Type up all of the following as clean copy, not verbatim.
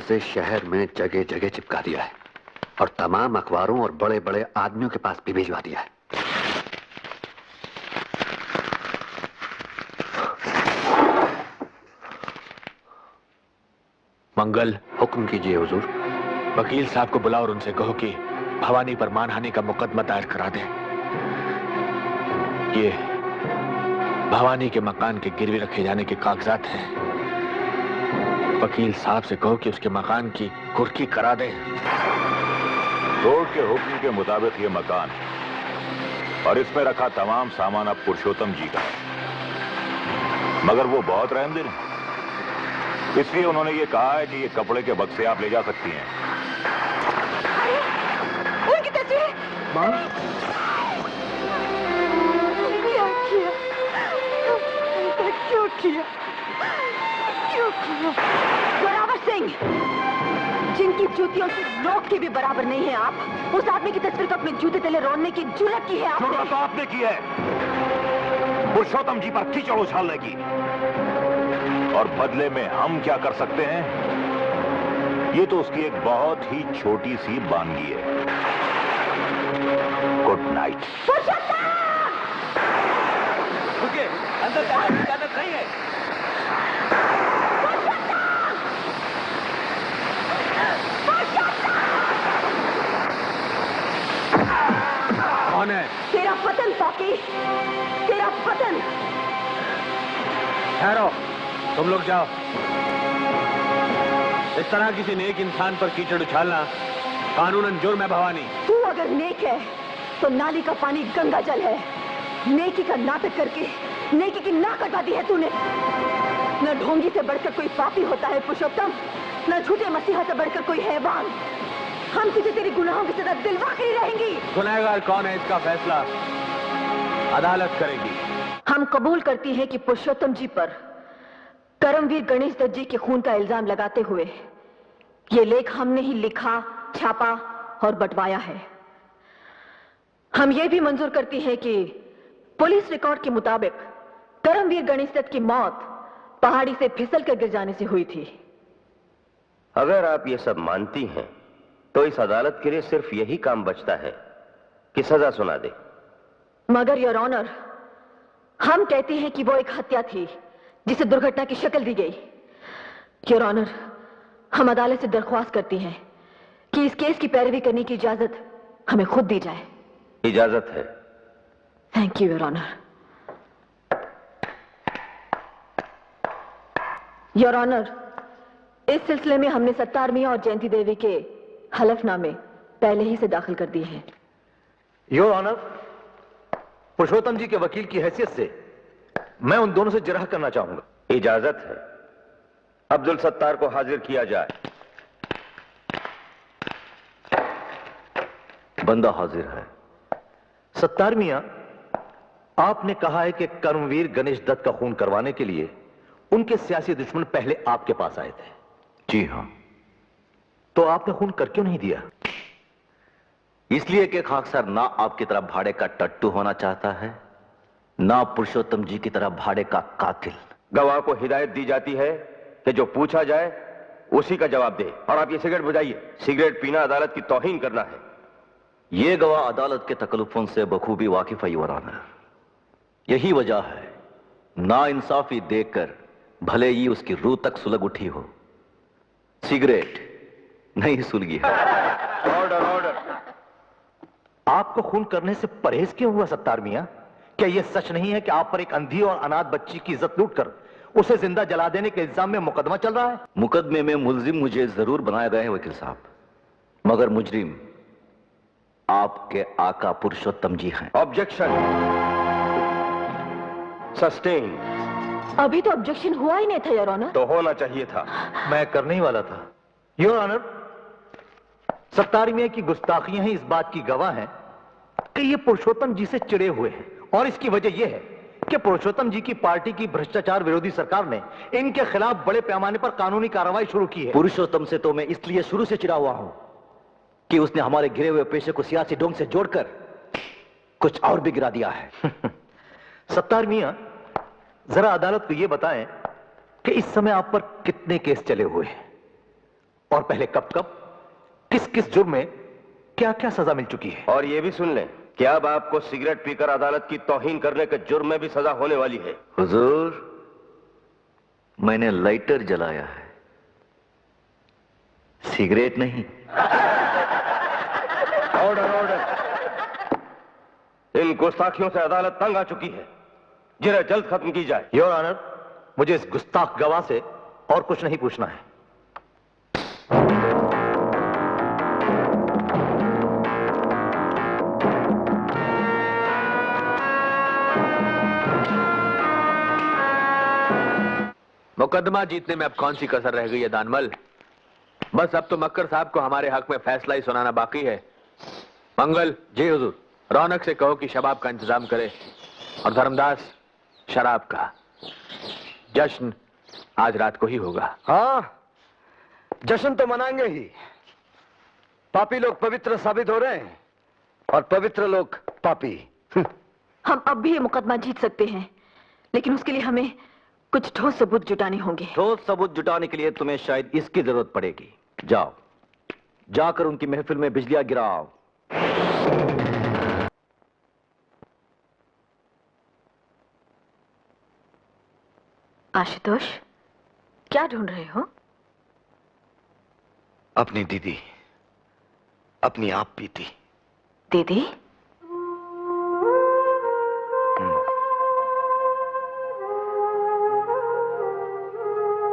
उसे शहर में जगह जगह चिपका दिया है और तमाम अखबारों और बड़े बड़े आदमियों के पास भी भिजवा दिया है। मंगल, हुक्म कीजिए हुजूर। वकील साहब को बुलाओ और उनसे कहो कि भवानी पर मानहानि का मुकदमा दायर करा दें। ये भवानी के मकान के गिरवी रखे जाने के कागजात हैं। वकील साहब से कहो कि उसके मकान की कुर्की करा दें। कोर्ट के हुक्म के मुताबिक ये मकान और इसमें रखा तमाम सामान अब पुरुषोत्तम जी का है, मगर वो बहुत रहमदिल हैं, इसलिए उन्होंने ये कहा है कि ये कपड़े के बक्से आप ले जा सकती हैं। उनकी तस्वीर। माँ, क्या किया? क्यों किया? क्यों किया? जोरावर सिंह, जिनकी जूतियों की नोक की भी बराबर नहीं है आप, उस आदमी की तस्वीर को अपने जूते तले रोने की जुर्रत की है आपने। जुर्रत तो आपने की है पुरुषोत्तम जी पर कीचड़ उछालने की, और बदले में हम क्या कर सकते हैं, ये तो उसकी एक बहुत ही छोटी सी बानगी है। Good night. रुकिए, अंदर जाने की इजाजत नहीं है। कौन है? तेरा पतन पाकी, तेरा पतन। ठहरो, तुम लोग जाओ। इस तरह किसी नेक इंसान पर कीचड़ उछालना कानूनन जुर्म है भवानी। तू अगर नेक है तो नाली का पानी गंगा जल है। नेकी का नाटक करके नेकी की नाक कटा दी है तूने। न ढोंगी से बढ़कर कोई पापी होता है पुरुषोत्तम, न झूठे मसीहा से बढ़कर कोई हैवान। हम तुझे तेरी गुनाहों की सजा दिलवा कर ही रहेंगी। गुनहगार कौन है इसका फैसला अदालत करेगी। हम कबूल करती हैं कि पुरुषोत्तम जी पर करमवीर गणेश दत्त जी के खून का इल्जाम लगाते हुए ये लेख हमने ही लिखा, छापा और बंटवाया है। हम ये भी मंजूर करती हैं कि पुलिस रिकॉर्ड के मुताबिक करमवीर गणेश दत्त की मौत पहाड़ी से फिसल कर गिर जाने से हुई थी। अगर आप ये सब मानती हैं तो इस अदालत के लिए सिर्फ यही काम बचता है कि सजा सुना दे। मगर योर ऑनर, हम कहते हैं कि वो एक हत्या थी जिसे दुर्घटना की शक्ल दी गई। योर ऑनर, हम अदालत से दरख्वास्त करती हैं कि इस केस की पैरवी करने की इजाजत हमें खुद दी जाए। इजाजत है। Thank you your honour. Your honour, इस सिलसिले में हमने सत्तार मियां और जयंती देवी के हलफनामे पहले ही से दाखिल कर दिए हैं। योर ऑनर, पुरुषोत्तम जी के वकील की हैसियत से मैं उन दोनों से जिरह करना चाहूंगा। इजाजत है। अब्दुल सत्तार को हाजिर किया जाए। बंदा हाजिर है। सत्तार मियां, आपने कहा है कि कर्मवीर गणेश दत्त का खून करवाने के लिए उनके सियासी दुश्मन पहले आपके पास आए थे। जी हां। तो आपने खून कर क्यों नहीं दिया? इसलिए कि खाकसर ना आपकी तरह भाड़े का टट्टू होना चाहता है, ना पुरुषोत्तम जी की तरह भाड़े का कातिल। गवाह को हिदायत दी जाती है कि जो पूछा जाए उसी का जवाब दे। और आप ये सिगरेट बुझाइए। सिगरेट पीना अदालत की तौहीन करना है। यह गवाह अदालत के तकल्लुफों से बखूबी वाकिफ है योर ऑनर। यही वजह है ना इंसाफी देखकर भले ही उसकी रूह तक सुलग उठी हो, सिगरेट नहीं सुलगी है। Order order. आपको खून करने से परहेज क्यों हुआ सत्तार मियां? क्या यह सच नहीं है कि आप पर एक अंधी और अनाथ बच्ची की इज्जत लूटकर उसे जिंदा जला देने के इल्जाम में मुकदमा चल रहा है? मुकदमे में मुल्जिम मुझे जरूर बनाए गए हैं वकील साहब, मगर मुजरिम आपके आका पुरुषोत्तम जी हैं। Objection sustain. अभी तो ऑब्जेक्शन हुआ ही नहीं था योर ऑनर। तो होना चाहिए था। मैं करने ही वाला था। योर ऑनर, सत्तार मियां की गुस्ताखियां ही इस बात की गवाह हैं कि ये पुरुषोत्तम जी से चिड़े हुए हैं, और इसकी वजह यह है कि पुरुषोत्तम जी की पार्टी की भ्रष्टाचार विरोधी सरकार ने इनके खिलाफ बड़े पैमाने पर कानूनी कार्रवाई शुरू की है। पुरुषोत्तम से तो मैं इसलिए शुरू से चिढ़ा हुआ हूं कि उसने हमारे गिरे हुए पेशे को सियासी ढंग से जोड़कर कुछ और भी गिरा दिया है। सत्तार मियां, जरा अदालत को यह बताएं कि इस समय आप पर कितने केस चले हुए हैं और पहले कब कब किस किस जुर्म में क्या क्या सजा मिल चुकी है। और ये भी सुन लें कि अब आपको सिगरेट पीकर अदालत की तौहीन करने के जुर्म में भी सजा होने वाली है। हुजूर, मैंने लाइटर जलाया है, सिगरेट नहीं। Order order. इन गुस्ताखियों से अदालत तंग आ चुकी है, जिन्हें जल्द खत्म की जाए। योर ऑनर, मुझे इस गुस्ताख गवाह से और कुछ नहीं पूछना है। मुकदमा जीतने में अब कौन सी कसर रह गई है दानमल? बस अब तो मक्कर साहब को हमारे हक में फैसला ही सुनाना बाकी है। मंगल। जी हुजूर। रौनक से कहो कि शबाब का इंतजाम करे और धर्मदास शराब का। जश्न आज रात को ही होगा। हाँ, जश्न तो मनाएंगे ही। पापी लोग पवित्र साबित हो रहे हैं और पवित्र लोग पापी। हम अब भी ये मुकदमा जीत सकते हैं, लेकिन उसके लिए हमें कुछ ठोस सबूत जुटाने होंगे। ठोस सबूत जुटाने के लिए तुम्हें शायद इसकी जरूरत पड़ेगी। जाओ, जाकर उनकी महफिल में बिजलियां गिराओ। आशुतोष, क्या ढूंढ रहे हो? अपनी दीदी, अपनी आप बीती। दीदी?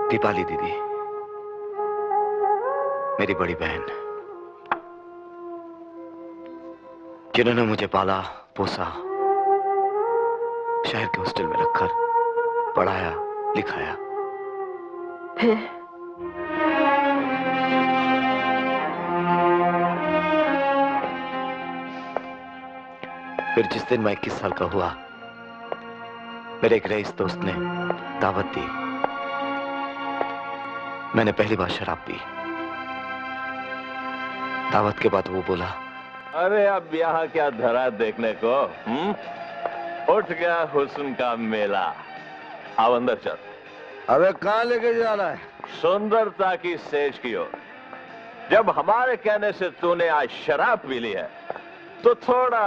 दीपाली दीदी, मेरी बड़ी बहन, जिन्होंने मुझे पाला पोसा, शहर के हॉस्टल में रखकर पढ़ाया लिखाया। फिर जिस दिन मैं 21 साल का हुआ, मेरे एक रईस दोस्त ने दावत दी। मैंने पहली बार शराब पी। दावत के बाद वो बोला, अरे अब यहाँ क्या धरा देखने को? उठ गया हुस्न का मेला। आओ अंदर चल। अबे कहाँ लेके जा रहा है? सुंदरता की सेज की ओर। जब हमारे कहने से तूने आज शराब पी ली है, तो थोड़ा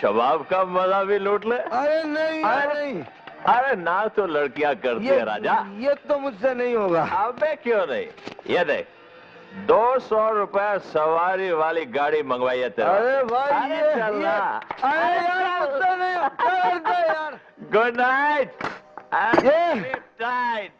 शबाब का मजा भी लूट ले। अरे नहीं, नहीं। अरे ना तो लड़कियां करती है राजा। ये तो मुझसे नहीं होगा। अबे क्यों नहीं? ये देख, 200 रुपए सवारी वाली गाड़ी मंगवाई है तेरा। अरे भाई, अरे चलना। अरे यार, मुझसे नहीं होगा यार। Good night. नाइट।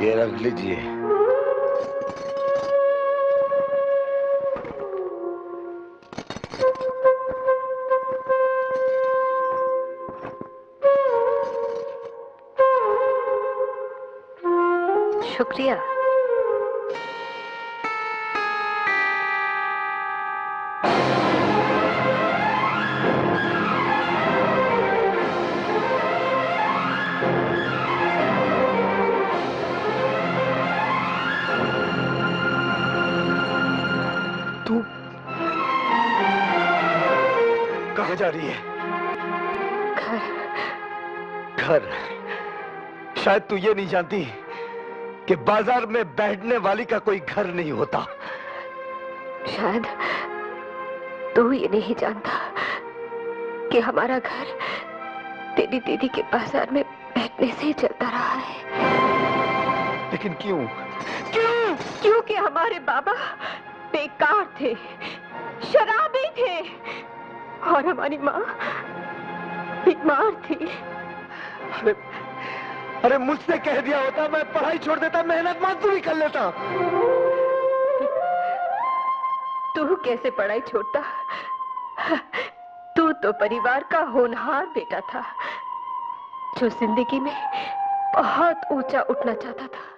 ये रख लीजिए। शुक्रिया। कहाँ जा रही है? घर। शायद तू ये नहीं जानती कि बाजार में बैठने वाली का कोई घर नहीं होता। शायद तू ये नहीं जानता कि हमारा घर तेरी दीदी के बाजार में बैठने से ही चलता रहा है। लेकिन क्यों? क्योंकि हमारे बाबा बेकार थे, शराबी थे और हमारी माँ बीमार थी। अरे मुझसे कह दिया होता, मैं पढ़ाई छोड़ देता, मेहनत मजदूरी कर लेता। तू कैसे पढ़ाई छोड़ता। तू तो परिवार का होनहार बेटा था जो जिंदगी में बहुत ऊंचा उठना चाहता था।